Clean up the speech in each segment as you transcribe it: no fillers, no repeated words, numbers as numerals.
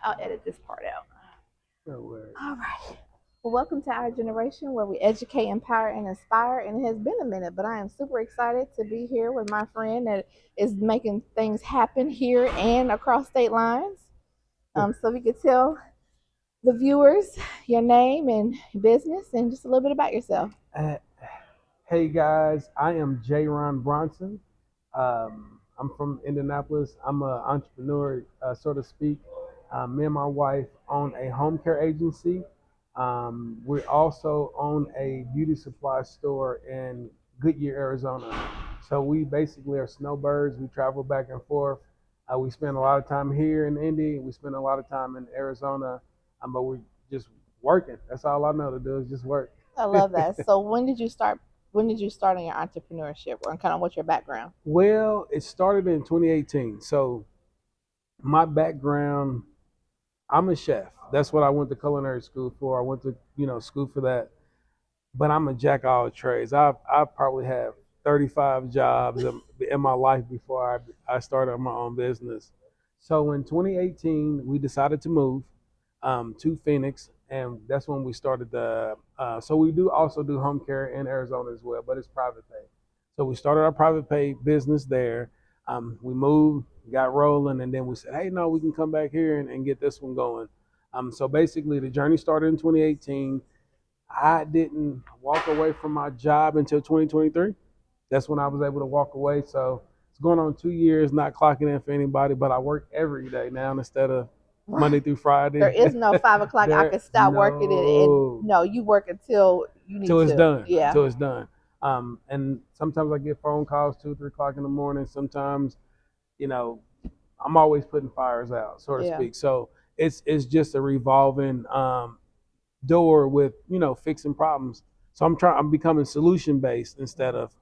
I'll edit this part out. No worries. All right. Well, welcome to our generation where we educate, empower, and inspire. And it has been a minute, but I am super excited to be here with my friend that is making things happen here and across state lines. So we could tell the viewers your name and business and just a little bit about yourself. Uh, hey guys, I am J. Ron Brounson. I'm from Indianapolis. I'm an entrepreneur, so to speak. Me and my wife own a home care agency. We also own a beauty supply store in Goodyear, Arizona. So we basically are snowbirds. We travel back and forth. We spend a lot of time here in Indy. We spend a lot of time in Arizona. But we just working. That's all I know to do is just work. I love that. So when did you start? When did you start in your entrepreneurship, or kind of what's your background? Well, it started in 2018. So my background, I'm a chef. That's what I went to culinary school for. I went to, school for that. But I'm a jack of all trades. I probably have 35 jobs in my life before I started my own business. So in 2018, we decided to move to Phoenix, and that's when we started the. So we do also do home care in Arizona as well, but it's private pay. So we started our private pay business there. We moved, got rolling, and then we said, hey, no, we can come back here and get this one going. So basically, the journey started in 2018. I didn't walk away from my job until 2023. That's when I was able to walk away. So it's going on 2 years, not clocking in for anybody, but I work every day now instead of Monday through There Friday. is no 5 o'clock. I There, could stop working and no, no, you work until you need till it's to. done, Yeah. till it's done. And sometimes I get phone calls 2, 3 o'clock in the morning. Sometimes, you know, I'm always putting fires out, so to Yeah. speak. So it's just a revolving door with fixing problems. So I'm becoming solution based instead of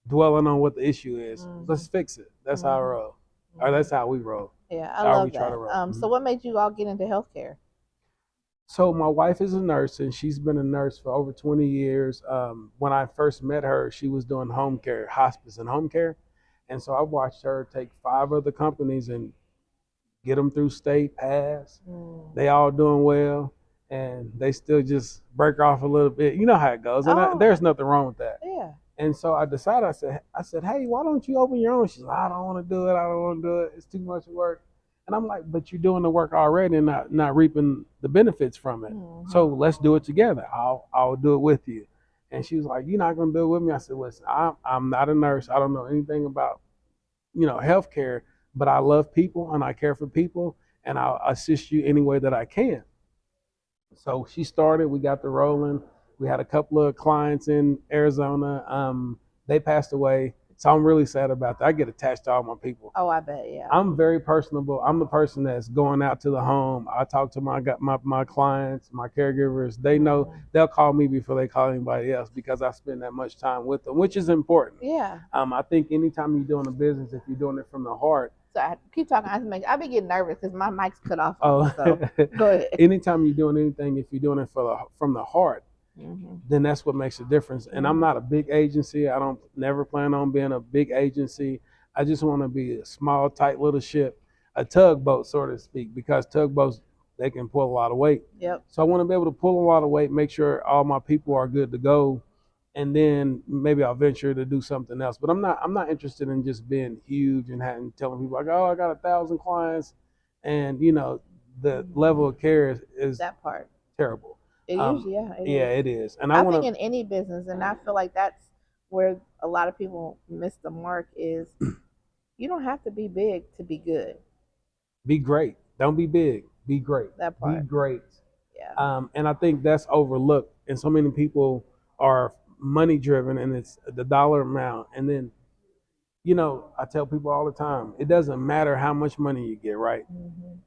dwelling on what the issue is. Let's fix it. That's how I Mhm. roll, or that's how we roll. Yeah, I How we love try to that. roll. So what made you all get into healthcare? So my wife is a nurse, and she's been a nurse for over 20 years. When I first met her, she was doing home care, hospice, and home care, and so I watched her take 5 other companies and get them through state pass. They all doing well, and they still just break off a little bit. You know how it goes, and Oh, there's nothing wrong with that. yeah. And so I decided, I said, hey, why don't you open your own? She's like, I don't want to do it. I don't want to do it. It's too much work. And I'm like, but you're doing the work already and not reaping the benefits from it. So let's do it together. I'll do it with you. And she was like, you're not gonna do it with me. I said, listen, I'm not a nurse. I don't know anything about healthcare, but I love people and I care for people, and I'll assist you any way that I can. So she started. We got the rolling. We had a couple of clients in Arizona. They passed away, so I'm really sad about that. I get attached to all my people. Oh, I bet. Yeah. I'm very personable. I'm the person that's going out to the home. I talk to my clients, my caregivers. They know they'll call me before they call anybody else because I spend that much time with them, which is important. Yeah. I think anytime you're doing a business, if you're doing it from the heart. So I keep talking. I be getting nervous because my mic's cut off. Oh, So go ahead. anytime you're doing anything, if you're doing it from the heart, then that's what makes a difference. And I'm not a big agency. I don't never plan on being a big agency. I just want to be a small, tight little ship, a tugboat, so to speak, because tugboats they can pull a lot of weight. Yep. So I want to be able to pull a lot of weight, make sure all my people are good to go, and then maybe I'll venture to do something else. But I'm not interested in just being huge and telling people like, oh, I got 1,000 clients, and the level of care is That part. terrible. It usually, yeah. Yeah, it is. And I think in any business, and I feel like that's where a lot of people miss the mark is you don't have to be big to be good. be great. Don't be big. Be great. That Be part. great. Yeah. And I think that's overlooked. And so many people are money driven, and it's the dollar amount. And then, I tell people all the time, it doesn't matter how much money you get, right?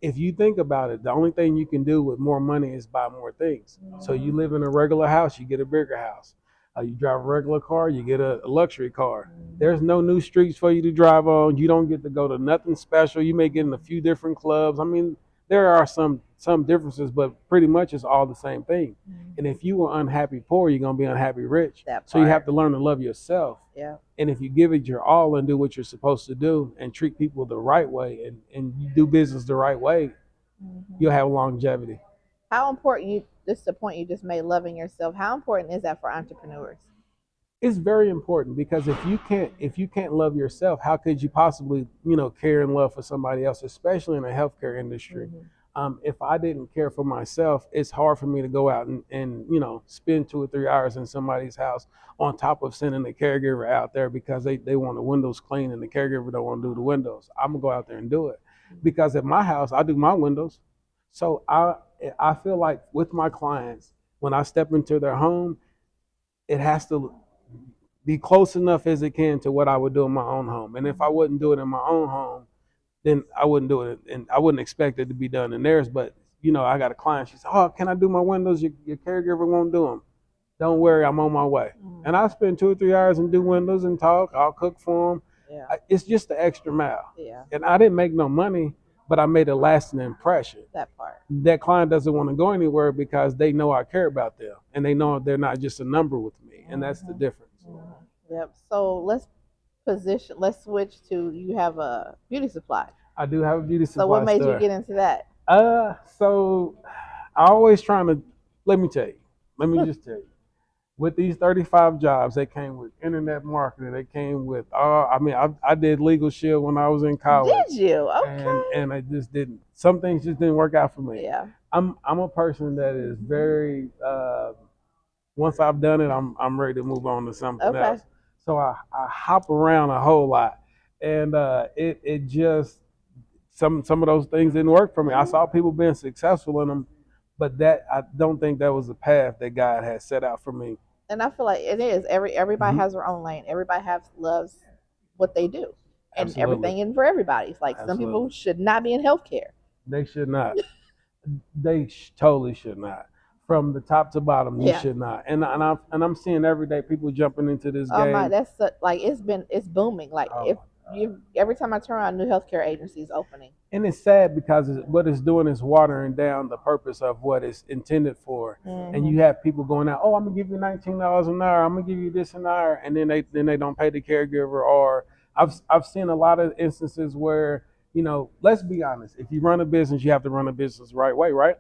If you think about it, the only thing you can do with more money is buy more things. So you live in a regular house, you get a bigger house. You drive a regular car, you get a luxury car. There's no new streets for you to drive on. You don't get to go to nothing special. You may get in a few different clubs. I mean, there are some differences, but pretty much it's all the same thing. And if you were unhappy poor, you're gonna be unhappy rich. That So you part. have to learn to love yourself. Yeah. And if you give it your all and do what you're supposed to do and treat people the right way and you do business the right way, Hmm. you'll have longevity. How important you? This is the point you just made. Loving yourself. How important is that for entrepreneurs? It's very important because if you can't love yourself, how could you possibly care and love for somebody else, especially in the healthcare industry? Hmm. If I didn't care for myself, it's hard for me to go out and spend 2 or 3 hours in somebody's house on top of sending the caregiver out there because they want the windows clean and the caregiver don't want to do the windows. I'm gonna go out there and do it because at my house I do my windows. So I feel like with my clients, when I step into their home, it has to be close enough as it can to what I would do in my own home. And if I wouldn't do it in my own home, then I wouldn't do it, and I wouldn't expect it to be done in theirs. But I got a client. She said, "Oh, can I do my windows? Your caregiver won't do them. Don't worry, I'm on my way." And I spend 2 or 3 hours and do windows and talk. I'll cook for them. Yeah. It's just the extra mile. Yeah. And I didn't make no money, but I made a lasting impression. That part. That client doesn't want to go anywhere because they know I care about them, and they know they're not just a number with me, and that's the Hmm. difference. Hmm. Yep. So let's position. Let's switch to you have a beauty supply. I do have a beauty So what supply made you store. get into that? So I always trying to let me tell you. Let me just tell you. With these 35 jobs, they came with internet marketing. They came with I mean, I did legal shield when I was in college, Did you? and Okay. I just didn't. Some things just didn't work out for me. Yeah. I'm a person that is very once I've done it, I'm ready to move on to something Okay. else. So I hop around a whole lot, and it just some of those things didn't work for me. I saw people being successful in them, but that I don't think that was the path that God had set out for me. And I feel like it is. Everybody Hmm. has their own lane. Everybody has loves what they do, and Absolutely, everything isn't for everybody. It's like some people absolutely. should not be in healthcare. They should not. They totally should not. From the top to bottom, you Yeah. should not. And I'm seeing every day people jumping into this Oh my, game. that's like it's booming. Like if Oh, you every time I turn around, new healthcare agencies opening. and it's sad because what it's doing is watering down the purpose of what it's intended for. And Hmm. you have people going out, oh, I'm gonna give you $19 an hour, I'm gonna give you this an hour, and then they don't pay the caregiver. Or I've seen a lot of instances where let's be honest, if you run a business, you have to run a business the right way, right?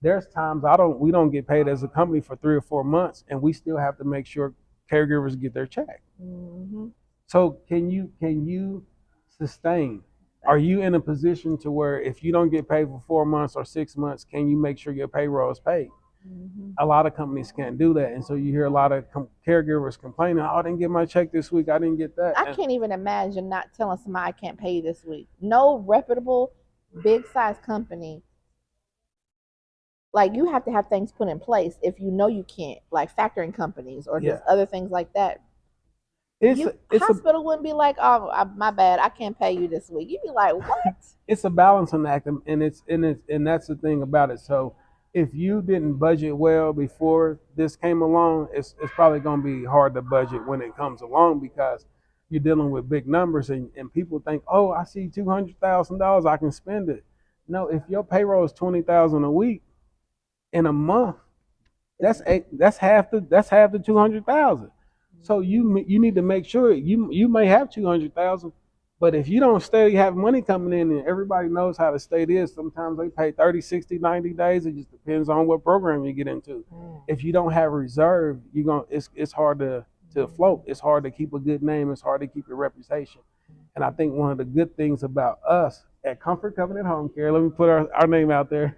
There's times we don't get paid as a company for 3 or 4 months, and we still have to make sure caregivers get their check. Hmm. So can you sustain? Are you in a position to where if you don't get paid for 4 months or 6 months, can you make sure your payroll is paid? Hmm. A lot of companies can't do that, and so you hear a lot of caregivers complaining, "Oh, I didn't get my check this week. I didn't get that." I And can't even imagine not telling somebody I can't pay you this week. No reputable, big size company, like you have to have things put in place if you know you can't, like factoring companies or yeah, just other things like that. it's You a, it's a hospital wouldn't be like, oh, my bad, I can't pay you this week. You'd be like, what? it's a balancing act, and that's the thing about it. So if you didn't budget well before this came along, it's probably going to be hard to budget when it comes along because you're dealing with big numbers, and people think, oh, I see $200,000, I can spend it. No, if your payroll is 20,000 a week in a month, that's half the 200,000. So you need to make sure you may have 200,000, but if you don't stay have money coming in, and everybody knows how the state is, sometimes they pay 30, 60, 90 days. It just depends on what program you get into. Mm. If you don't have reserve, it's hard to float. It's hard to keep a good name. It's hard to keep your reputation. And I think one of the good things about us at Comfort Covenant Home Care, let me put our name out there.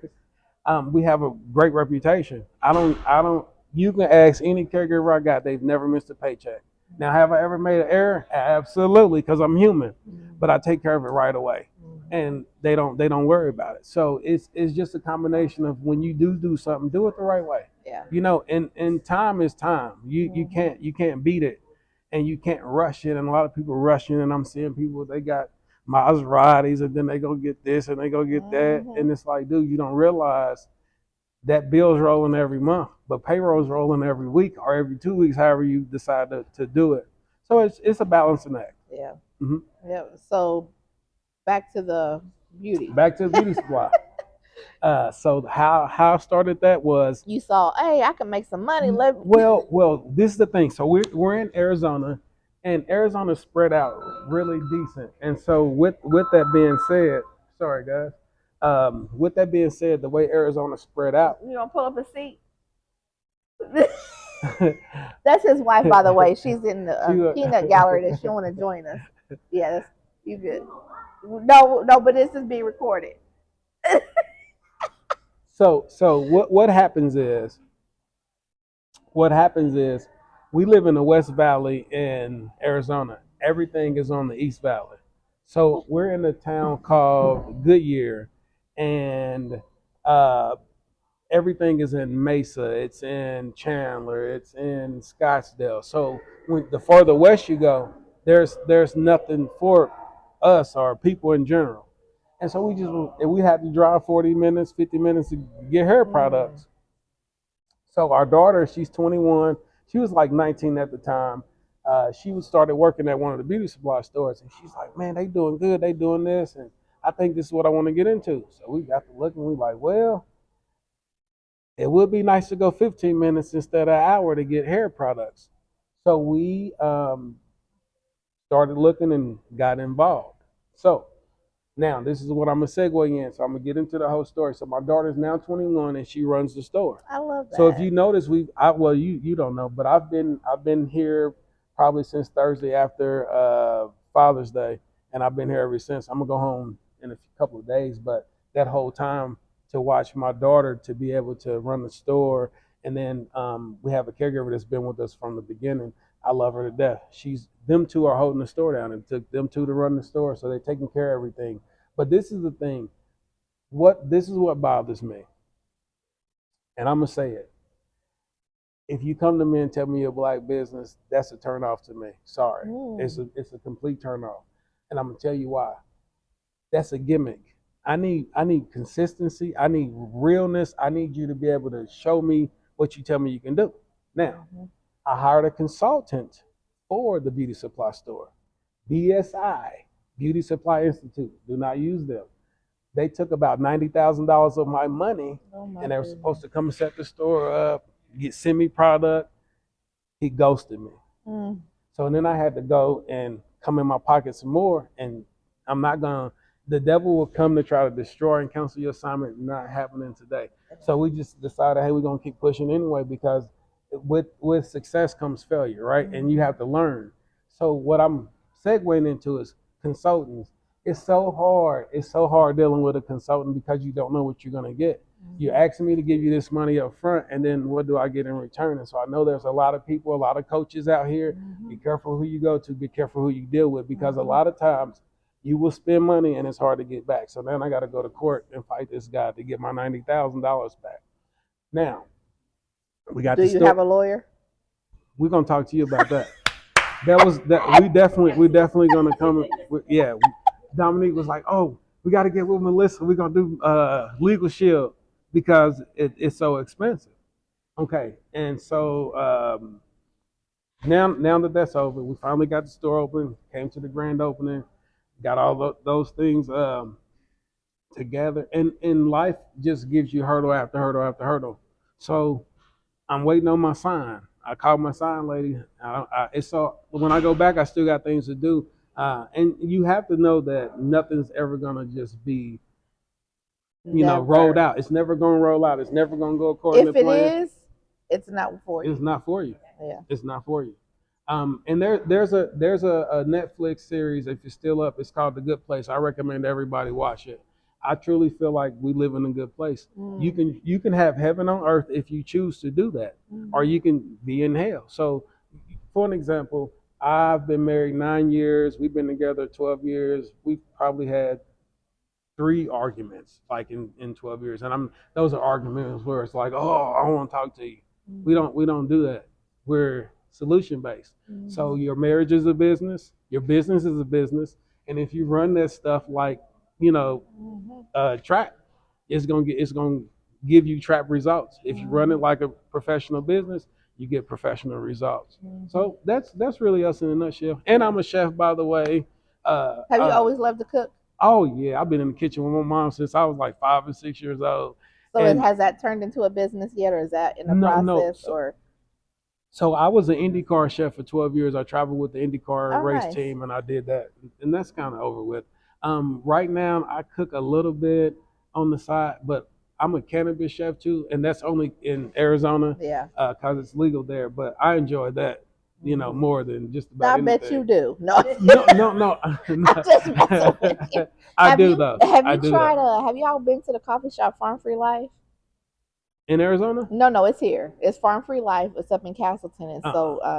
We have a great reputation. I don't. You can ask any caregiver I got; they've never missed a paycheck. Now, have I ever made an error? Absolutely, because I'm human. But I take care of it right away, and they don't worry about it. So it's just a combination of when you do something, do it the right way. Yeah. And time is time. You can't beat it, and you can't rush it. And a lot of people rushing, and I'm seeing people they got Maseratis, and then they go get this and they go get that, Hmm. and it's like, dude, you don't realize that bill's rolling every month, but payroll's rolling every week or every 2 weeks, however you decide to do it. So it's a balancing act. Yeah. Hmm. Yeah. So back to the beauty. Back to the beauty supply. So how I started that was You saw, hey, I can make some money. Let me. well. This is the thing. So we're in Arizona, and Arizona's spread out really decent. And so with that being said, sorry guys. With that being said, the way Arizona spread out, You don't pull up a seat. That's his wife, by the way. She's in the she peanut gallery that she want to join us. Yeah, that's you good. No, no, but this is being recorded. so what happens is we live in the West Valley in Arizona. Everything is on the East Valley. So we're in a town called Goodyear, and uh, everything is in Mesa. It's in Chandler. It's in Scottsdale. So when the farther west you go, there's nothing for us or people in general. And so we had to drive 40 minutes, 50 minutes to get hair Mm. products. So our daughter, she's 21. She was like 19 at the time. She was started working at one of the beauty supply stores, and she's like, "Man, they doing good. They doing this, and I think this is what I want to get into." So we got to looking. We like, well, it would be nice to go 15 minutes instead of an hour to get hair products. So we started looking and got involved. So now this is what I'm gonna segue in. So I'm gonna get into the whole story. So my daughter's now 21 and she runs the store. I love So if that. you notice, well, you don't know, but I've been here probably since Thursday after Father's Day, and I've been here ever since. I'm gonna go home in a couple of days, but that whole time to watch my daughter to be able to run the store, and then we have a caregiver that's been with us from the beginning. I love her to death. She's them two are holding the store down. It took them two to run the store, so they're taking care of everything. But this is the thing. This is what bothers me, and I'm gonna say it. If you come to me and tell me you're a black business, that's a turn off to me. Sorry, Mm. it's a complete turn off, and I'm gonna tell you why. That's a gimmick. I need consistency. I need realness. I need you to be able to show me what you tell me you can do. Now, Mm-hmm. I hired a consultant for the beauty supply store, BSI, Beauty Supply Institute. Do not use them. They took about $90,000 of my money, Oh my and they were supposed goodness. to come and set the store up, send me product. He ghosted me. Mm. So then I had to go and come in my pocket some more. And I'm not gonna. The devil will come to try to destroy and cancel your assignment. Not happening today. So we just decided, hey, we're gonna keep pushing anyway because with success comes failure, right? And you Mm-hmm. have to learn. So what I'm segueing into is consultants. It's so hard. It's so hard dealing with a consultant because you don't know what you're gonna get. You're Mm-hmm. asking me to give you this money up front, and then what do I get in return? And so I know there's a lot of people, a lot of coaches out here. Mm-hmm. Be careful who you go to. Be careful who you deal with, because a Mm-hmm. lot of times you will spend money and it's hard to get back. So then I got to go to court and fight this guy to get my $90,000 back. Now we got Do the you have store. a lawyer? We're gonna talk to you about that. That was that. We definitely gonna come. Yeah, Dominique was like, "Oh, we got to get with Melissa. We're gonna do legal shield because it's so expensive." Okay, and so now that that's over, we finally got the store open. Came to the grand opening, got all those things together, and life just gives you hurdle after hurdle after hurdle. So I'm waiting on my sign. I called my sign lady. It's so when I go back, I still got things to do. And you have to know that nothing's ever gonna just be, rolled Never. out. It's never gonna roll out. It's never gonna go according to If it plan. is, it's not for It's you. not for you. Yeah. It's not for you. And there's a Netflix series, if it's still up. It's called The Good Place. I recommend everybody watch it. I truly feel like we live in a good place. You Mm. can you can have heaven on earth if you choose to do that, or Mm-hmm. you can be in hell. So, for an example, I've been married 9 years. We've been together 12 years. We've probably had three arguments like in 12 years, and I'm those are arguments where it's like, oh, I want to talk to you. we Mm-hmm. don't we don't do that. We're solution based. So Mm-hmm. your marriage is a business, your business is a business, and if you run that stuff like, you know Mm-hmm. trap, it's gonna give you trap results. If you run it Mm-hmm. like a professional business, you get professional results. Mm-hmm. So that's really us in a nutshell. And I'm a chef, by the way. uh, Have you uh, always loved to cook? Oh yeah, I've been in the kitchen with my mom since I was like 5 and 6 years old. So it And has that turned into a business yet, or is that in the no, no. process? So, Or so I was an IndyCar chef for 12 years. I traveled with the IndyCar oh, race nice. team, and I did that, and that's kind of over with. Right now, I cook a little bit. on the side, but I'm a cannabis chef too, and that's only in Arizona Yeah. because it's legal there. But I enjoy that, more than just about I bet you anything. do. No, No, no, no. I'm just messing with you. I do though. Have I you do tried though. have y'all been to the coffee shop Farm Free Life? In Arizona? No, no, it's here. It's Farm Free Life. It's up in Castleton, and Uh-uh.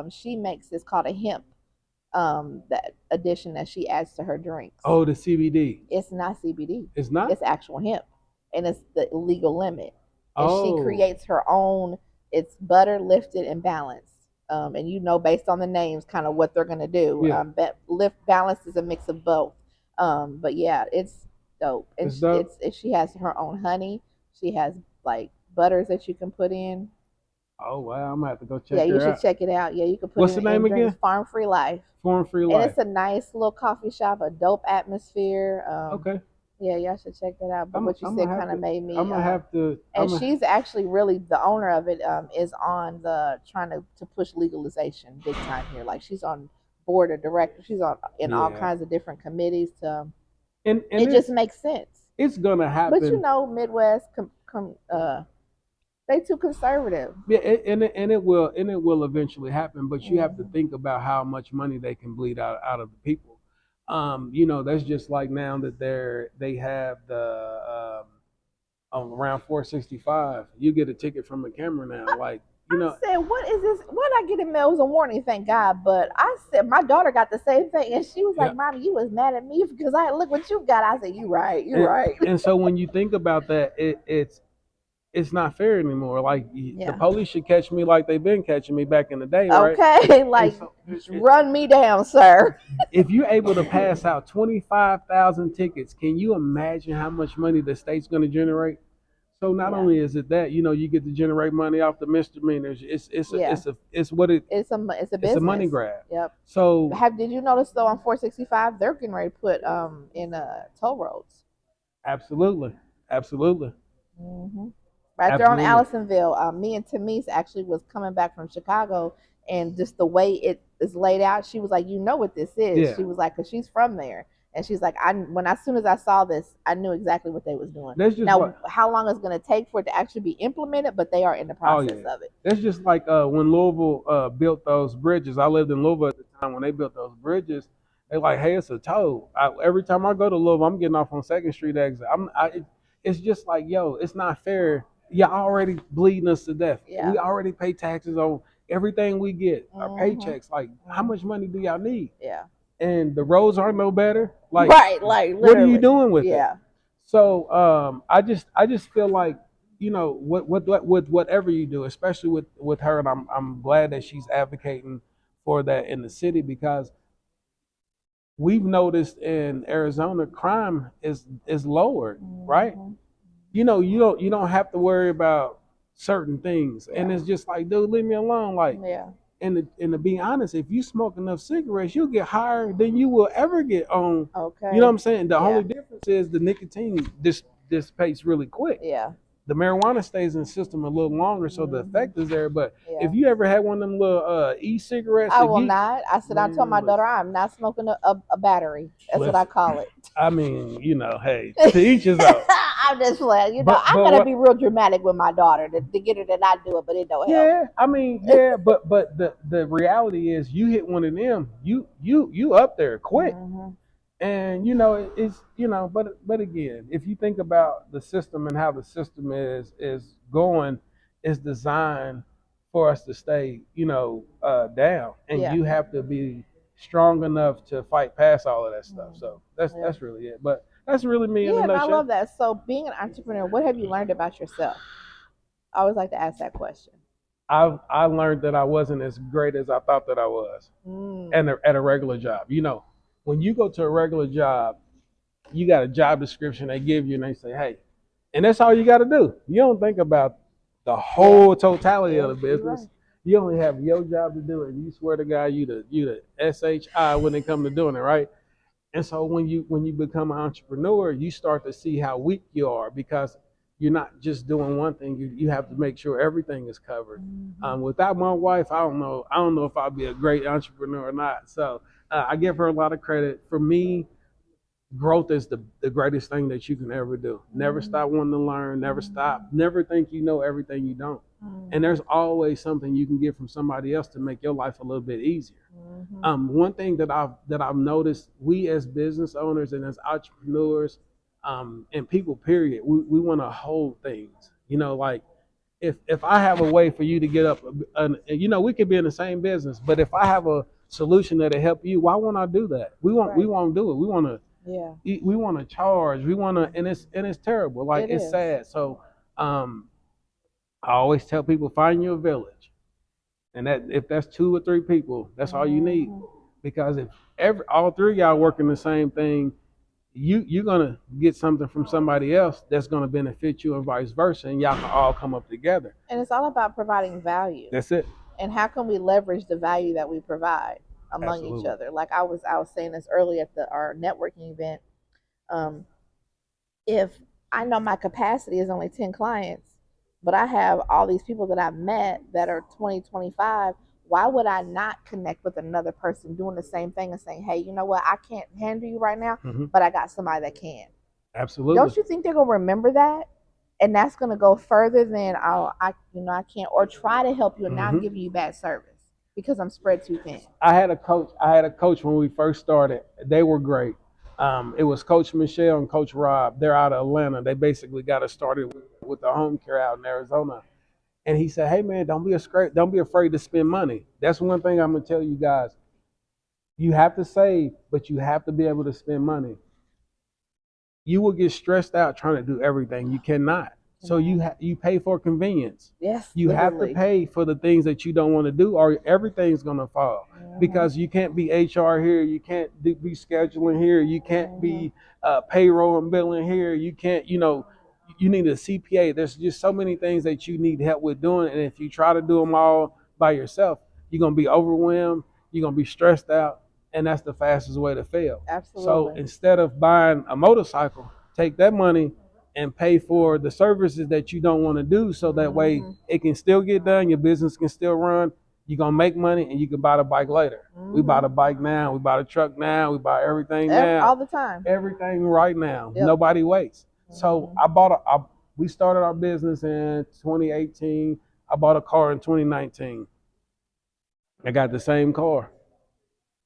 so she makes this called a hemp that addition that she adds to her drinks. Oh, the CBD. It's not CBD. It's not. It's actual hemp, and it's the legal limit. And she Oh, creates her own. It's butter lifted and balanced. And based on the names, kind of what they're gonna do. yeah. Lift balance is a mix of both. But yeah, it's dope. And It's dope. she has her own honey. She has like butters that you can put in. Oh wow, I'm gonna have to go Yeah, check you her should out. check it out. Yeah, you can put What's it the in name drinks. again? Farm Free Life, Foreign Free and Life. it's a nice little coffee shop, a dope atmosphere. Okay. Yeah, y'all should check that out. But what you I'm said gonna have kind of to. made I'm me. gonna have to. And she's actually really the owner of it. Is on the trying to push legalization big time here. Like she's on board of directors. She's on in all Yeah. kinds of different committees. To And it just makes sense. it's gonna But happen. Midwest, they too conservative. Yeah, and it will eventually happen. But you have to Mhm. think about how much money they can bleed out of the people. That's just like now that they have the around 465. You get a ticket from the camera now. Like I said, "What is this? What did I get in mail? It was a warning, thank God." But I said, my daughter got the same thing, and she was like, yeah. "Mommy, you was mad at me because I look what you got." I said, "You right, you And, right." and so when you think about that, it's not fair anymore. Like the Yeah. police should catch me like they've been catching me back in the day, right? Okay, And like so run me down, sir. if you're able to pass out 25,000 tickets, can you imagine how much money the state's going to generate? So not Yeah, only is it that you get to generate money off the misdemeanors, yeah. it's what It's a it's a money business. grab. Yep. So Did you notice though on 465 they're getting ready to put in toll roads. absolutely, absolutely, Hmm. Right there on absolutely, Allisonville. Me and Tamise actually was coming back from Chicago, and just the way it is laid out, she was like, "You know what this is?" yeah. She was like, "Cause she's from there," and she's like, as soon as I saw this, I knew exactly what they was doing." That's just Now, what. how long it's going to take for it to actually be implemented, but they are in the Oh process yeah, of it. that's just like when Louisville built those bridges. I lived in Louisville at the time when they built those bridges. They like, hey, it's a toll. Every time I go to Louisville, I'm getting off on Second Street exit. It's just like, yo, it's not fair. Y'all already bleeding us to death. Yeah. We already pay taxes on everything we get, our Hmm. paychecks. Like, how much money do y'all need? Yeah. And the roads aren't no better. Like, Right. Like what are you literally. doing with it? Yeah. So I just feel like with whatever you do, especially with her, and I'm glad that she's advocating for that in the city because we've noticed in Arizona crime is lowered, right? Hmm. You don't have to worry about certain things, and Yeah. it's just like, dude, leave me alone. Like, Yeah. and to be honest, if you smoke enough cigarettes, you'll get higher than you will ever get on. You know what Okay. I'm saying? The Yeah. only difference is the nicotine dissipates really quick. Yeah. The marijuana stays in the system a little longer, so the Hmm. effect is there. But Yeah. if you ever had one of them little e-cigarettes, I that will get not. I said I told man, my daughter listen, I'm not smoking a battery. That's what I listen. call it. I mean, hey, to each his own. I'm just playing. I'm But gonna what? be real dramatic with my daughter to get her to not do it, but it don't help. Yeah, I mean, yeah, but the reality is, you hit one of them, you up there quick. Hmm. And it's but again, if you think about the system and how the system is going, is designed for us to stay down, and Yeah. you have to be strong enough to fight past all of that stuff. Mhm. So that's Yeah. that's really it. But that's really me in a Yeah, and I nutshell. love that. So, being an entrepreneur, what have you learned about yourself? I always like to ask that question. I learned that I wasn't as great as I thought that I was, Mm. and at a regular job. When you go to a regular job, you got a job description they give you, and they say, hey, and that's all you got to do. You don't think about the Yeah. whole totality of Yeah. the You're business. right. You only have your job to do it, and you swear to God, you the SHI when it come to doing it, right? And so when you become an entrepreneur, you start to see how weak you are because you're not just doing one thing. You have to make sure everything is covered. Hmm. Without my wife, I don't know if I'll be a great entrepreneur or not. So I give her a lot of credit. For me, growth is the greatest thing that you can ever do. Never stop wanting to learn, never stop, never think you know everything you don't. And there's always something you can get from somebody else to make your life a little bit easier. One thing that I've noticed, we as business owners and as entrepreneurs, and people, period, we want to hold things. Like if I have a way for you to get up, we could be in the same business, but if I have a solution that'll help you, why won't I do that? We won't do it. We want to Yeah. we want to charge. We want to, and it's terrible. Like, It it's is. sad. So I always tell people, find you a village, and that if that's 2 or 3 people, that's all you need. Because if all three of y'all working the same thing, you're gonna get something from somebody else that's gonna benefit you, and vice versa, and y'all can all come up together. And it's all about providing value. That's it. And how can we leverage the value that we provide among each Absolutely. other? Like I was saying this early at our networking event. Um, if I know my capacity is only 10 clients, but I have all these people that I've met that are 20, 25, why would I not connect with another person doing the same thing and saying, hey, you know what? I can't handle you right now, but I got somebody that can. Absolutely. Don't you think they're going to remember that? And that's going to go further than, I can't, or try to help you and now I'm giving you bad service because I'm spread too thin. I had a coach when we first started. They were great. It was Coach Michelle and Coach Rob. They're out of Atlanta. They basically got us started with the home care out in Arizona. And he said, "Hey man, don't be afraid to spend money." That's one thing I'm gonna tell you guys. You have to save, but you have to be able to spend money. You will get stressed out trying to do everything. You cannot. So you pay for convenience. Yes, You have to pay for the things that you don't want to do, or everything's gonna fall. Because you can't be HR here, you can't be scheduling here, you can't be payroll and billing here. You can't, you need a CPA. There's just so many things that you need help with doing, and if you try to do them all by yourself, you're gonna be overwhelmed. You're gonna be stressed out, and that's the fastest way to fail. Absolutely. So instead of buying a motorcycle, take that money and pay for the services that you don't want to do, so that way it can still get done, your business can still run, you're going to make money, and you can buy the bike later. We buy the bike now, we buy the truck now, we buy everything now. All the time. Everything right now. Nobody waits. So we started our business in 2018. I bought a car in 2019. I got the same car.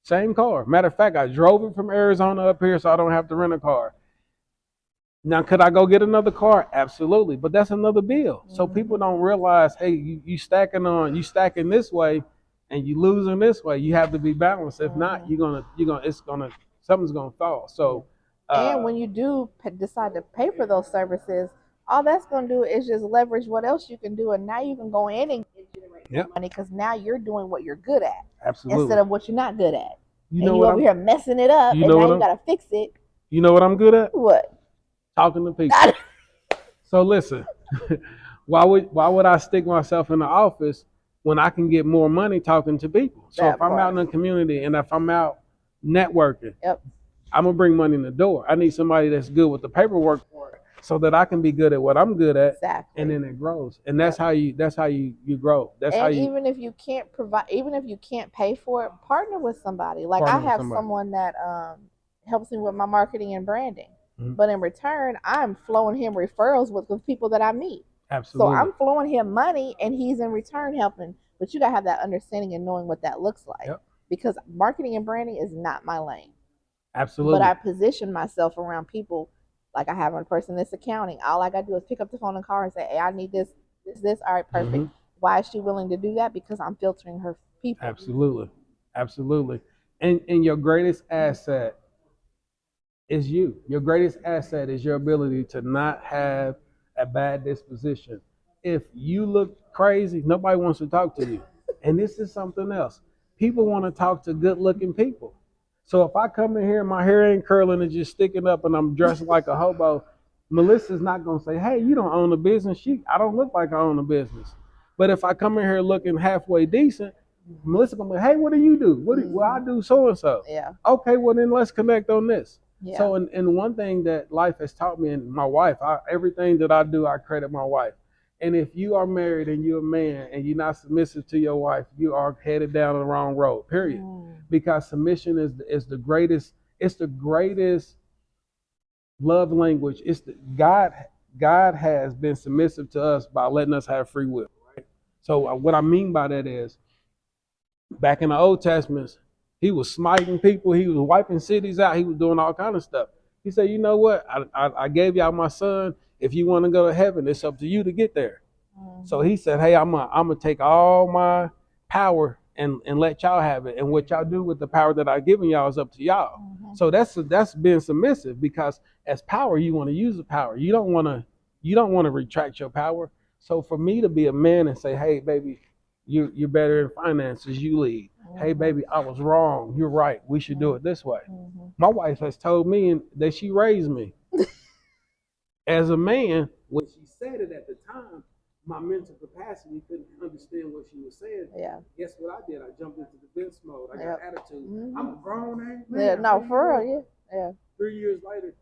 Same car. Matter of fact, I drove it from Arizona up here so I don't have to rent a car. Now, could I go get another car? Absolutely, but that's another bill. So people don't realize, hey, you stacking this way, and you losing this way. You have to be balanced. If not, something's gonna fall. So, and when you do decide to pay for those services, all that's gonna do is just leverage what else you can do, and now you can go in and get money because now you're doing what you're good at, absolutely, instead of what you're not good at. You over here messing it up, and now you gotta fix it. You know what I'm good at? What? Talking to people. So listen, why would I stick myself in the office when I can get more money talking to people? So if I'm out in the community and if I'm out networking, I'm gonna bring money in the door. I need somebody that's good with the paperwork for it, so that I can be good at what I'm good at, and then it grows. And that's how you grow. That's how you. Even if you can't provide, even if you can't pay for it, partner with somebody. Like I have someone that helps me with my marketing and branding. But in return, I'm flowing him referrals with people that I meet. Absolutely. So I'm flowing him money, and he's in return helping. But you gotta have that understanding and knowing what that looks like. Because marketing and branding is not my lane. Absolutely. But I position myself around people. Like I have a person that's accounting. All I gotta do is pick up the phone and call her and say, "Hey, I need this. All right, perfect." Why is she willing to do that? Because I'm filtering her people. Absolutely. Absolutely. And your greatest asset is you. Your greatest asset is your ability to not have a bad disposition. If you look crazy, nobody wants to talk to you. And this is something else. People want to talk to good-looking people. So if I come in here and my hair ain't curling and just sticking up and I'm dressed like a hobo, Melissa's not going to say, "Hey, you don't own a business." I don't look like I own a business. But if I come in here looking halfway decent, Melissa going to be, "Hey, what do you do?" Well, I do so-and-so. Yeah. Okay, well then let's connect on this. Yeah. So, and one thing that life has taught me, and my wife, everything that I do, I credit my wife. And if you are married and you're a man and you're not submissive to your wife, you are headed down the wrong road, period. Because submission is the greatest, it's the greatest Love language. It's the God. God has been submissive to us by letting us have free will. Right. So what I mean by that is, back in the Old Testament, he was smiting people. He was wiping cities out. He was doing all kind of stuff. He said, "You know what? I gave y'all my son. If you want to go to heaven, it's up to you to get there." So he said, "Hey, I'm gonna take all my power and let y'all have it. And what y'all do with the power that I've given y'all is up to y'all." So that's being submissive, because as power, you want to use the power. You don't want to retract your power. So for me to be a man and say, "Hey, baby, you're better in finances. You lead. Hey, baby, I was wrong. You're right. We should do it this way." My wife has told me that she raised me as a man. When she said it at the time, my mental capacity couldn't understand what she was saying. Yeah. Guess what I did? I jumped into defense mode. I got Yep. attitude. Mhm. I'm a grown ass man. Yeah. No, for real. Yeah. Yeah. 3 years later,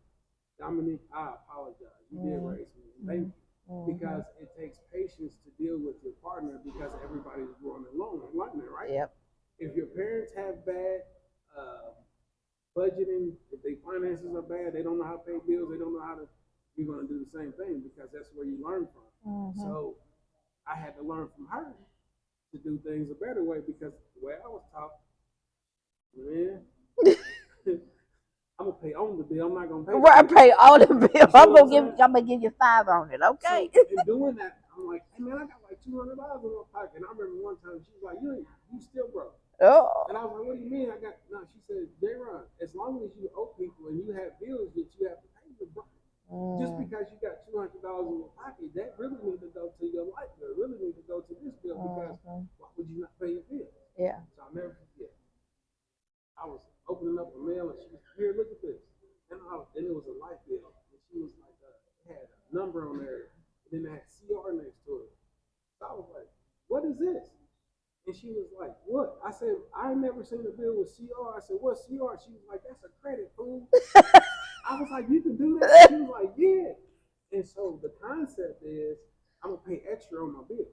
Dominique, I apologize. You did Mhm. raise me. Thank you. Because it takes patience to deal with your partner, because everybody's growing alone, right? Yep. If your parents have bad uh, budgeting, if their finances are bad, they don't know how to pay bills, they don't know how to, you're going to do the same thing, because that's where you learn from. So I had to learn from her to do things a better way, because the way I was taught, man, I'm gonna pay on the bill. I'm not gonna pay. Right, pay all the bills. I'm I'm gonna give you 5 on it. Okay. So in doing that, I'm like, hey man, I got like $200 in my pocket. And I remember one time she was like, you still broke. Oh. And I was like, what do you mean? I got no. She said, J-Ron, as long as you owe people and you have bills that you have to pay, the just because you got $200 in your pocket, that really need to go to your light bill. Really need to go to this bill, because why would you not pay your bill? Yeah. So I'll never forget. I was opening up a mail and she was, here, look at this. And it was a light bill. And she was like, it had a number on there. And then it had CR next to it. So I was like, what is this? And she was like, what? I said, I ain't never seen a bill with CR. I said, what's CR? She was like, that's a credit, fool. I was like, you can do that? She was like, yeah. And so the concept is, I'm going to pay extra on my bill.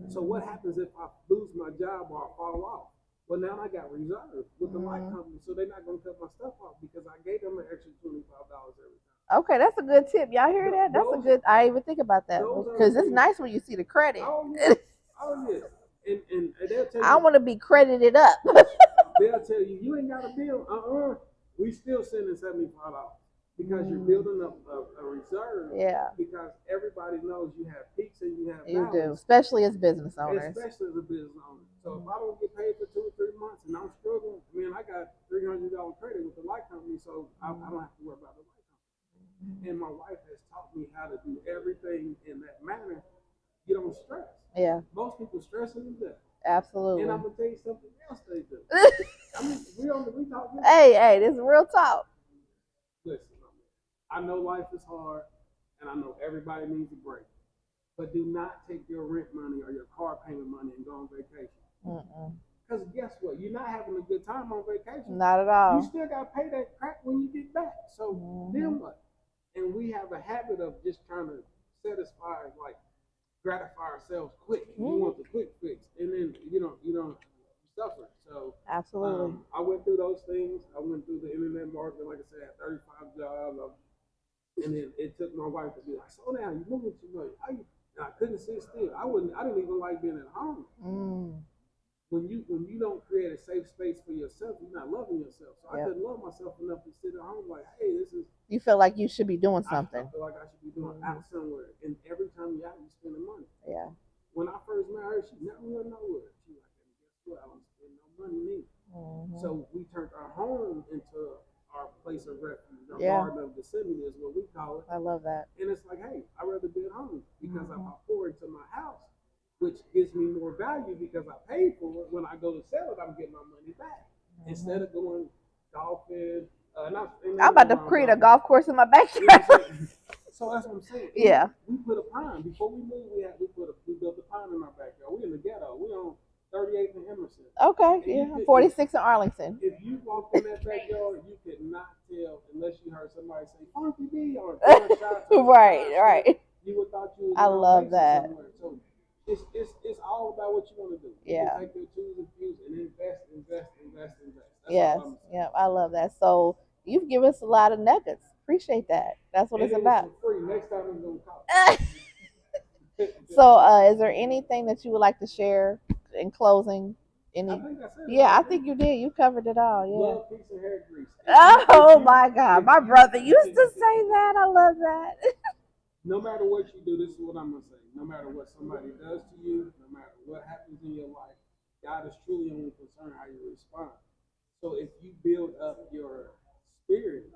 So what happens if I lose my job or I fall off? Well, now I got reserved with the light company, so they're not going to cut my stuff off, because I gave them an extra $25 every time. Okay, that's a good tip. Y'all hear that? That's a good. I even think about that, because it's nice when you see the credit. Oh yeah, oh yeah. And they'll tell you, I want to be credited up. They'll tell you, you ain't got a bill. We still sending $75, because you're building up a reserve. Yeah. Because everybody knows you have peaks and you have valleys. You do, especially as business owners. Especially as a business owner. So if I don't get paid for 2 or 3 months and I'm struggling, man, I got $300 credit with the light company, so I don't have to worry about the light company. And my wife has taught me how to do everything in that manner. You don't stress. Yeah. Most people stressing to death. Absolutely. And I'm gonna tell you something else they do. I mean, we talk. Hey, this is real talk. Listen, I know life is hard, and I know everybody needs a break. But do not take your rent money or your car payment money and go on vacation. Because guess what? You're not having a good time on vacation. Not at all. You still got to pay that crap when you get back. So then what? And we have a habit of just trying to satisfy, like, gratify ourselves quick. We want the quick fix, and then you don't suffer. So absolutely, I went through those things. I went through the internet marketing. Like I said, I had 35 jobs, and then it took my wife to be like, "Slow down, you're moving too much." And I couldn't sit still. I didn't even like being at home. When you don't create a safe space for yourself, you're not loving yourself. So I couldn't love myself enough to sit at home like, hey, this is. You feel like you should be doing something. I feel like I should be doing out somewhere. And every time you're out, you're spending money. Yeah. When I first met her, she never went nowhere. She was like, guess what? I don't spend no money neither. So we turned our home into our place of refuge. Our garden of Gethsemane is what we call it. I love that. And it's like, hey, I'd rather be at home, because I pour into my house, which gives me more value because I paid for it. When I go to sell it, I'm getting my money back. Instead of going golfing. I'm about to create a golf course in my backyard. So that's what I'm saying. Yeah. We put a pond. Before we moved, we built a pond in our backyard. We're in the ghetto. We're on 38th and Emerson. Okay, and 46 in Arlington. If you walked in that backyard, you could not tell unless you heard somebody say "Funky B" or right. You would thought you was. I love that. Somewhere. So it's all about what you want to do. Yeah. You take your tools and views and invest. Yes. Yeah, I love that. So you've given us a lot of nuggets. Appreciate that. That's what And it's it was about. for free. Next time it's gonna cost. So, is there anything that you would like to share in closing? I Any? think I said it Yeah, all. I think you did. You covered it all. Yeah. Love, peace, and hair grease. Oh my God, my brother used to say that. I love that. No matter what you do, this is what I'm gonna say. No matter what somebody does to you, no matter what happens in your life, God is truly only concerned how you respond. So if you build up your spirit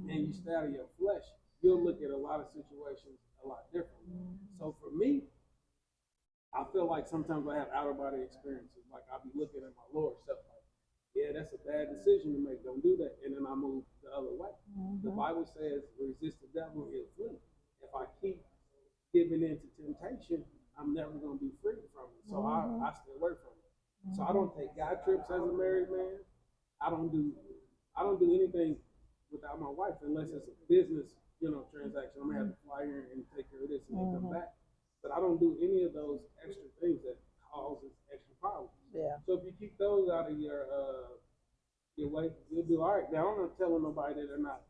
and you stay out of your flesh, you'll look at a lot of situations a lot differently. So for me, I feel like sometimes I have out of body experiences. Like I'll be looking at my lower self like, yeah, that's a bad decision to make. Don't do that. And then I move the other way. The Bible says, resist the devil, he'll flee. If I keep giving in to temptation, I'm never going to be free from it. So I stay away from it. So I don't take guy trips as a married man. I don't do I don't do anything without my wife unless it's a business, transaction. I'm gonna have to fly here and take care of this and then come back. But I don't do any of those extra things that causes extra problems. Yeah. So if you keep those out of your way, you'll do all right. Now I'm not telling nobody that they're not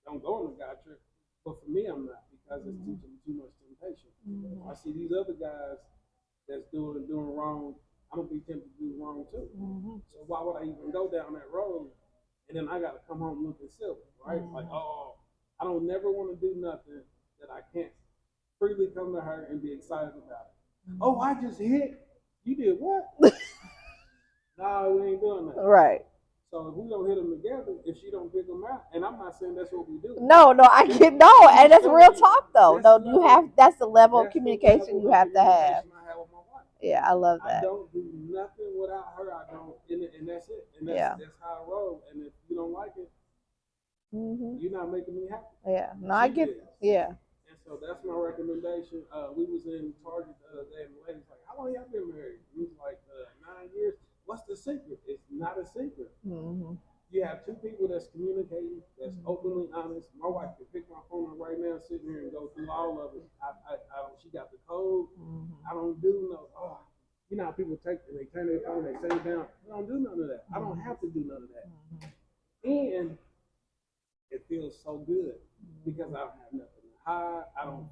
don't go on a guy trip, but for me I'm not because it's teaching me too much temptation. I see these other guys that's doing wrong. I'm gonna be tempted to do wrong too. So why would I even go down that road? And then I gotta come home looking silly, right? Like, oh, I don't never want to do nothing that I can't freely come to her and be excited about it. Oh, I just hit. You did what? No, we ain't doing that. Right. So if we don't hit them together, if she don't pick them out, and I'm not saying that's what we do. No, no, I get no, and that's real talk though. No, you have that's the level of communication you have to have. I have with my wife. Yeah, I love I that. don't do nothing without her. I don't, and that's it. And that's how I roll. And if you don't like it, you're not making me happy. Yeah, no, I get. Yeah. And so that's my recommendation. We was in Target the other day, and the lady's like, "How long y'all been married?" We was like, 9 years. What's the secret? It's not a secret. You have two people that's communicating, that's openly honest. My wife can pick my phone up right now, sitting here and go through all of it. She got the code. I don't do no. Oh, you know how people take and they turn their phone, they save it down. I don't do none of that. I don't have to do none of that. And it feels so good because I don't have nothing to hide. I don't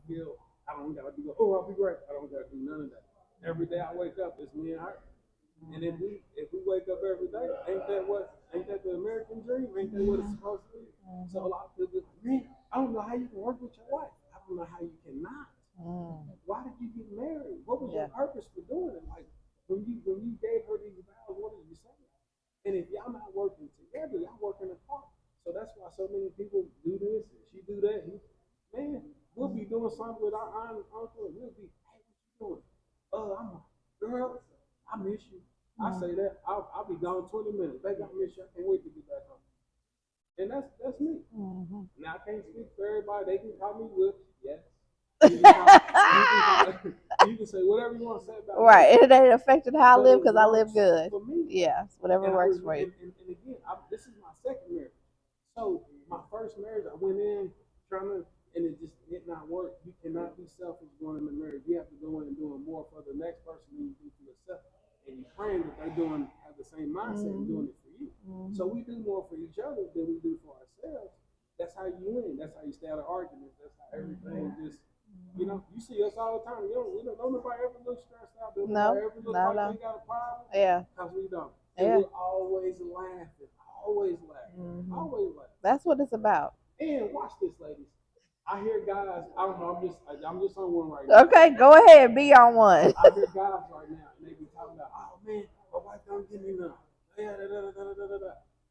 gotta be like, oh, I'll be great. I don't gotta do none of that. Every day I wake up, it's me and her. And if we wake up every day, ain't that the American dream? Ain't that what it's supposed to be? So a lot of people be like, man, I don't know how you can work with your wife. I don't know how you cannot. Why did you get married? What was your purpose for doing it? Like when you gave her these vows, what did you say? And if y'all not working together, y'all working apart. So that's why so many people do this and she do that. Man, we'll be doing something with our aunt and uncle. We'll be, hey, what you doing? I'm a girl. I miss you. I say that. I'll be gone 20 minutes. Baby, I miss you. I can't wait to get back home. And that's me. Now I can't speak for everybody. They can call me Will. Yes. You can say whatever you want to say about Right. me. It ain't affected how I live because I live works good. for me. Yeah, whatever works for you. And again, this is my second marriage. So my first marriage, I went in trying to, and it just did not work. You cannot be selfish going into marriage. You have to go in and doing more for the next person than you do for yourself. And you praying that they're have the same mindset and doing it for you. So we do more for each other than we do for ourselves. That's how you win. That's how you stay out of arguments. That's how everything just, you see us all the time. Don't nobody ever look stressed out. Don't nobody ever look like they got a problem. Yeah. Because we don't. And we're always laughing. Always laughing. Always laughing. That's what it's about. And watch this, ladies. I hear guys. I don't know. I'm just on one right now. Okay, go ahead. Be on one. I hear guys right now, and they be talking about, oh man, my wife don't give me none.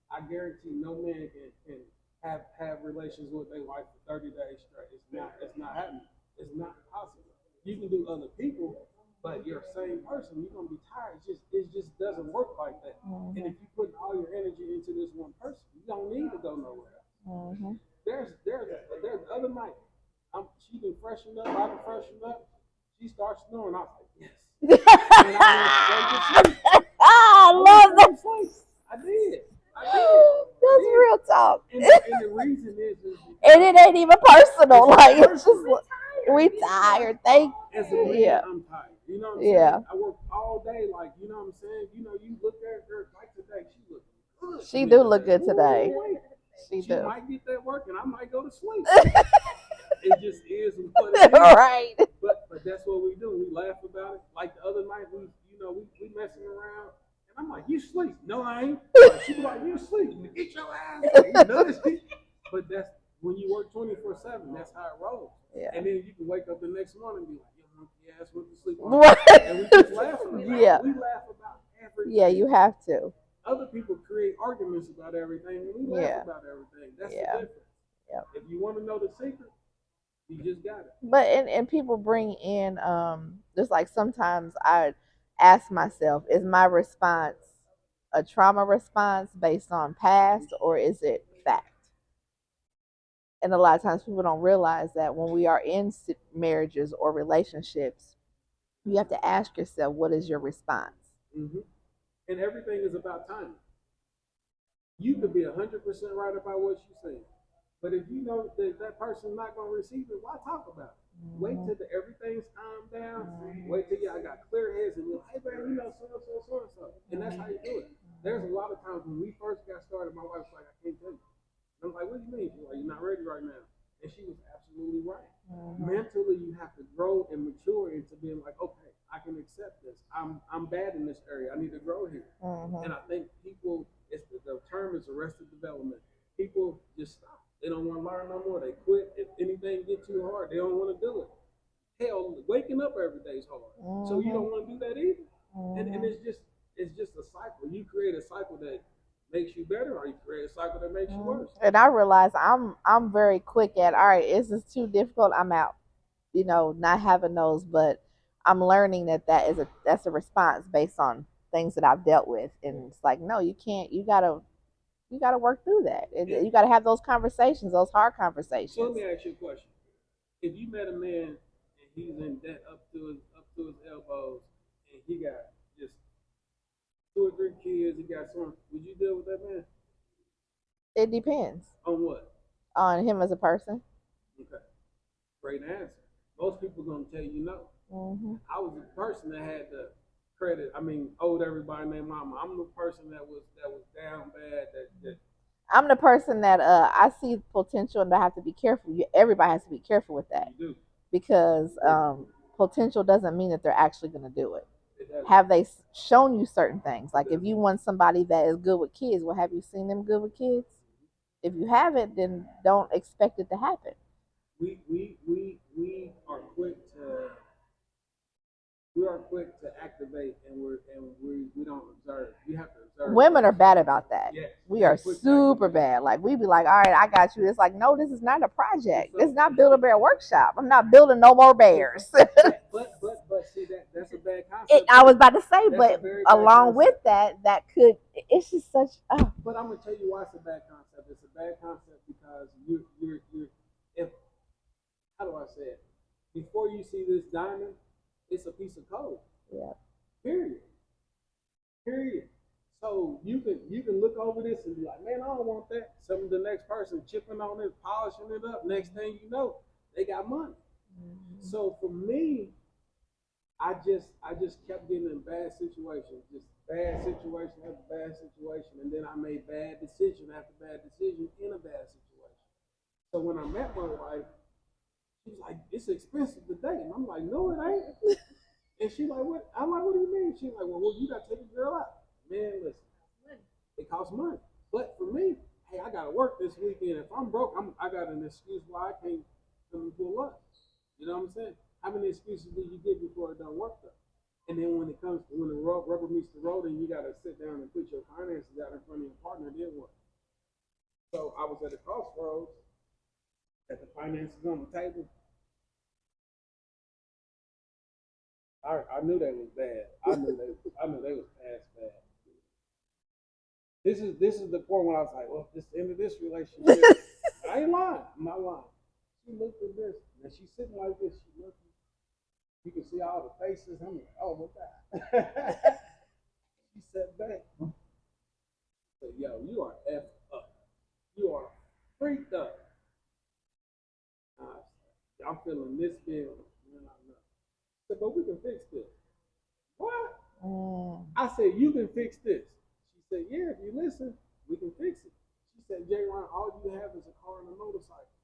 I guarantee no man can have relations with their wife for 30 days straight. It's not happening. It's not possible. You can do other people, but you're the same person. You're gonna be tired. It just doesn't work like that. And if you put all your energy into this one person, you don't need to go nowhere else. There's the other night. She been freshened up. I been freshened up. She starts snoring. I was like, yes. And I went straight to sleep. I love that. I did. That's real talk. And the reason is and it ain't even personal. Like it's just we tired. As a man, I'm tired. You know what I'm saying? I work all day. Like you know what I'm saying? You look at her like today. She look good. She do look good today. She She do. might get that work, and I might go to sleep. It just is what it is. Right. But that's what we do. We laugh about it. Like the other night, we messing around, and I'm like, "You sleep?" No, I ain't. She be like, "You sleep? Get your ass up." You know this. But that's when you work 24/7. That's how it rolls. Yeah. And then you can wake up the next morning and be like, "Your monkey ass went to sleep." Right. And we just laughing. Yeah. We laugh about everything. Yeah, you have to. Other people create arguments about everything, and we laugh about everything. That's the difference. Yeah. If you want to know the secret, you just got it. But and people bring in just like sometimes I ask myself, is my response a trauma response based on past or is it fact? And a lot of times people don't realize that when we are in marriages or relationships, you have to ask yourself, what is your response? Mm-hmm. And everything is about timing. You could be 100% right about what you say, but if you know that person's not going to receive it, why talk about it? Wait till everything's calmed down. Wait till y'all got clear heads and you're like, "Hey man, so," and that's how you do it. There's a lot of times when we first got started, my wife's like, "I can't tell you." And I'm like, "What do you mean?" She's like, "You're not ready right now," and she was absolutely right. Mentally, you have to grow and mature into being like, "Okay, I can accept this. I'm bad in this area. I need to grow here." And I think people, the term is arrested development. People just stop. They don't want to learn no more. They quit. If anything gets too hard, they don't want to do it. Hell, waking up every day is hard. So you don't want to do that either. And it's just a cycle. You create a cycle that makes you better, or you create a cycle that makes you worse. And I realize I'm very quick at, all right, is this too difficult? I'm out. Not having those, but I'm learning that's a response based on things that I've dealt with, and it's like, no, you can't. You gotta work through that. You gotta have those conversations, those hard conversations. So let me ask you a question. If you met a man and he's in debt up to his elbows, and he got just 2 or 3 kids, he got some, would you deal with that man? It depends On what? on him as a person. Okay, great answer. Most people gonna tell you no. I was the person that had the credit. I mean, owed everybody their mama. I'm the person that was down bad. That I'm the person that I see potential and I have to be careful. Everybody has to be careful with that you do. because potential doesn't mean that they're actually going to do it. It Have they shown you certain things? Like if you want somebody that is good with kids, well, have you seen them good with kids? If you haven't, then don't expect it to happen. We are quick to we are quick to activate, and we don't observe. You have to observe. Women are bad about that. Yes, we are super bad. Like we be like, all right, I got you. It's like, no, this is not a project. This is not Build a Bear Workshop. I'm not building no more bears. but see that's a bad concept. I was about to say, but along with that could it's just such. But I'm gonna tell you why it's a bad concept. It's a bad concept because you're if how do I say it? Before you see this diamond, it's a piece of code. Yeah. Period. Period. So you can look over this and be like, man, I don't want that. Some of the next person chipping on it, polishing it up. Next thing you know, they got money. So for me, I just kept getting in bad situations, just bad situation after bad situation, and then I made bad decision after bad decision in a bad situation. So when I met my wife, she was like, "It's expensive today," and I'm like, "No, it ain't." And she like, "What?" I'm like, "What do you mean?" She's like, "Well, you got to take a girl out." Man, listen, it costs money. But for me, hey, I gotta work this weekend. If I'm broke, I got an excuse why I can't come and pull up. You know what I'm saying? How many excuses do you get before it don't work though? And then when the rubber meets the road, and you gotta sit down and put your finances out in front of your partner, then what? So I was at a crossroads. At the finances on the table, I knew they was bad. I knew they was past bad. This is the point where I was like, well, this the end of this relationship. I ain't lying. I'm not lying. She looked at this, and she's sitting like this. She looked. You can see all the faces. I'm like, oh my god. She sat back. Said, yo, you are effed up. You are freaked up. I'm feeling this feeling. I said, but we can fix this. What? I said, you can fix this. She said, yeah, if you listen, we can fix it. She said, Jay Ron, all you have is a car and a motorcycle.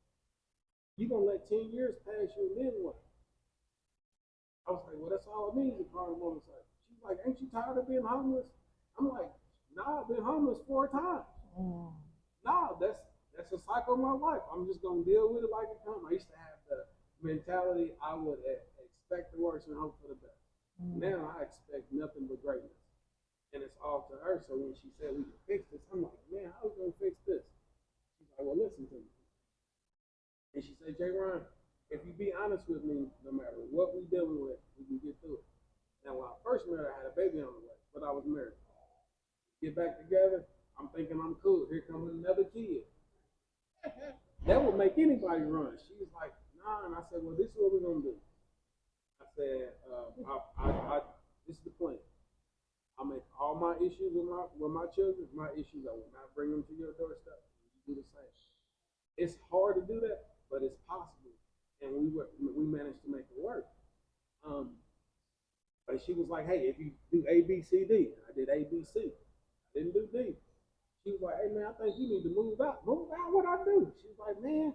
You gonna let 10 years pass you and then what? I was like, well, that's all it means, a car and a motorcycle. She's like, ain't you tired of being homeless? I'm like, nah, I've been homeless 4 times. Mm. Nah, that's a cycle of my life. I'm just gonna deal with it like it comes. I used to have the mentality I would expect the worst and hope for the best. Now I expect nothing but greatness, and it's all to her. So when she said we can fix this, I'm like, man, how are we gonna fix this? She's like, well, listen to me. And she said, Jay Ryan, if you be honest with me, no matter what we dealing with, we can get through it. Now, when I first met her, I had a baby on the way, but I was married. Get back together, I'm thinking I'm cool. Here comes another kid. That would make anybody run. She was like, nah, and I said, well, this is what we're gonna do. I said, this is the plan. I make all my issues with my children, my issues. I will not bring them to your doorstep. You do the same. It's hard to do that, but it's possible, and we managed to make it work. But she was like, hey, if you do A, B, C, D, I did A, B, C. I didn't do D. She was like, hey man, I think you need to move out. Move out? What I do? She was like, man,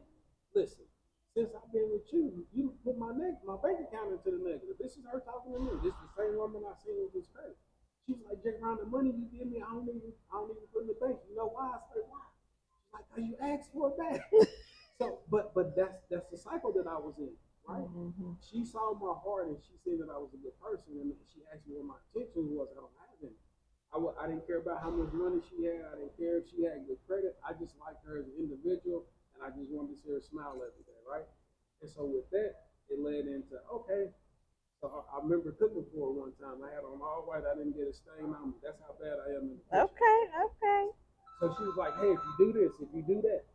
listen, since I've been with you, you put my bank account into the negative. This is her talking to me. This is the same woman I seen with this credit. She's like, Jay Ron, the money you give me, I don't even put in the bank. You know why? I said, why? She's like, cause you asked for it back. So, but that's the cycle that I was in, right? Mm-hmm. She saw my heart and she said that I was a good person, and she asked me what my intention was. I don't have any. I didn't care about how much money she had. I didn't care if she had good credit. I just liked her as an individual, and I just wanted to see her smile every day, right? And so with that, it led into, okay. So I remember cooking for her one time. I had on all white. I didn't get a stain on me. That's how bad I am in the kitchen. Okay, okay. So she was like, hey, if you do this, if you do that,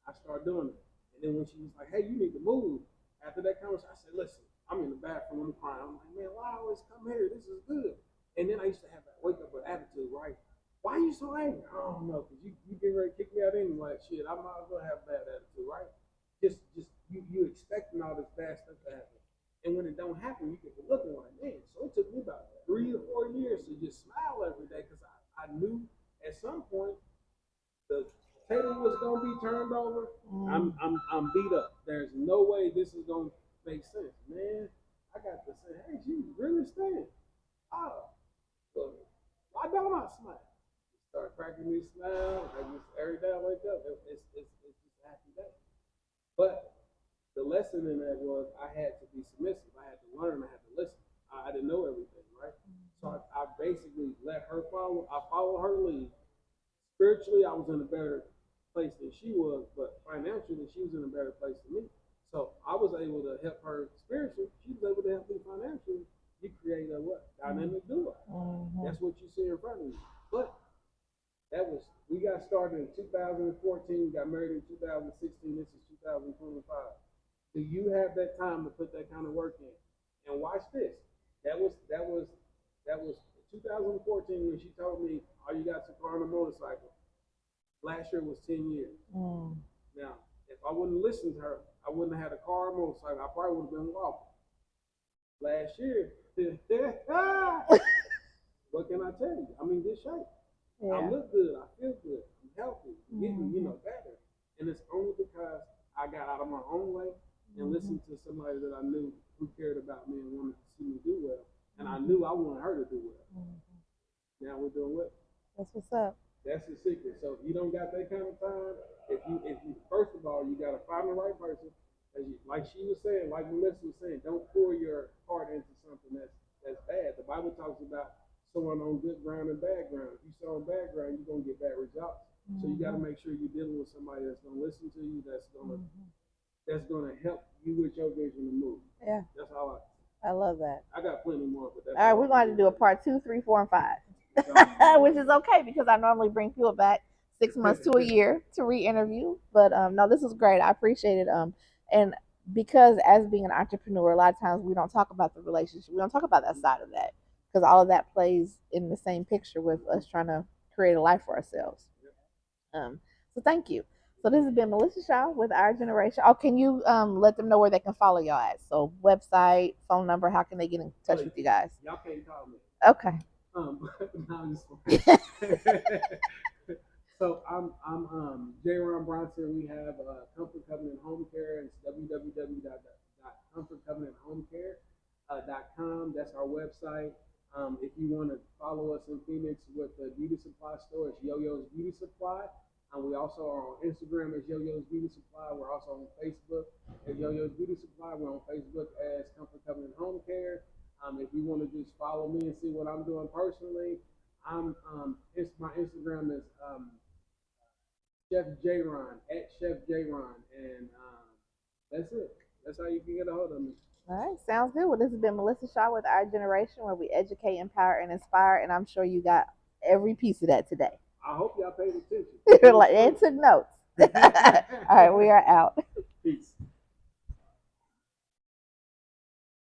I started doing it. And then when she was like, hey, you need to move, after that conversation, I said, listen, I'm in the bathroom, I'm crying. I'm like, man, why I always come here? This is good. And then I used to have that wake up with attitude, right? Why are you so angry? I don't know, because you get ready to kick me out anyway. Shit, I might as well have bad attitude, right? Just you expecting all this bad stuff to happen. And when it don't happen, you get to looking like, man. So it took me about 3 to 4 years to just smile every day because I knew at some point the table was gonna be turned over. I'm beat up. There's no way this is gonna make sense, man. I got to say, hey, she really staying. Oh, well, why don't I smile? Start cracking me smile. I just every day I wake up, it's just a happy day. But the lesson in that was I had to be submissive. I had to learn. I had to listen. I didn't know everything, right? So I basically let her follow. I followed her lead. Spiritually, I was in a better place than she was, but financially, she was in a better place than me. So I was able to help her spiritually. She was able to help me financially. You create a what? Dynamic duo. Mm-hmm. That's what you see in front of you. But we got started in 2014, got married in 2016. This is 2025. Do you have that time to put that kind of work in? And watch this. That was 2014 when she told me, all you got is a car and a motorcycle. Last year was 10 years. Now, if I wouldn't listen to her, I wouldn't have had a car or motorcycle. I probably would have been walking. Last year, what can I tell you? I'm in good shape. Yeah. I look good. I feel good. I'm healthy. I'm getting, better. And it's only because I got out of my own way and listened to somebody that I knew who cared about me and wanted to see me do well. And I knew I wanted her to do well. Now we're doing well. That's what's up. That's the secret. So if you don't got that kind of time, if you first of all, you got to find the right person. Like she was saying, like Melissa was saying, don't pour your heart into something that's bad. The Bible talks about sowing on good ground and bad ground. If you sow on bad ground, you're gonna get bad results. So you got to make sure you're dealing with somebody that's gonna listen to you, that's gonna help you with your vision to move. Yeah, that's all I love that. I got plenty more, but that's all right. We're going to do a part 2, 3, 4, and 5, which is okay because I normally bring people back 6 months to a year to re-interview. But no, this is great. I appreciate it. And because as being an entrepreneur, a lot of times we don't talk about the relationship. We don't talk about that side of that because all of that plays in the same picture with us trying to create a life for ourselves. So thank you. So this has been Melissa Shaw with Our Generation. Oh, can you let them know where they can follow y'all at? So website, phone number, how can they get in touch with you guys? Y'all can't call me. Okay. No, I'm just So I'm J. Ron Brounson. We have Comfort Covenant Home Care. It's www.comfortcovenanthomecare.com. That's our website. If you want to follow us in Phoenix with the beauty supply store, it's Yo-Yo's Beauty Supply. We also are on Instagram as Yo-Yo's Beauty Supply. We're also on Facebook as Yo-Yo's Beauty Supply. We're on Facebook as Comfort Covenant Home Care. If you want to just follow me and see what I'm doing personally, my Instagram is Chef J Ron at Chef J Ron, and that's it. That's how you can get a hold of me. All right, sounds good. Well, this has been Melissa Shaw with Our Generation, where we educate, empower, and inspire. And I'm sure you got every piece of that today. I hope y'all paid attention. And took notes. All right, we are out.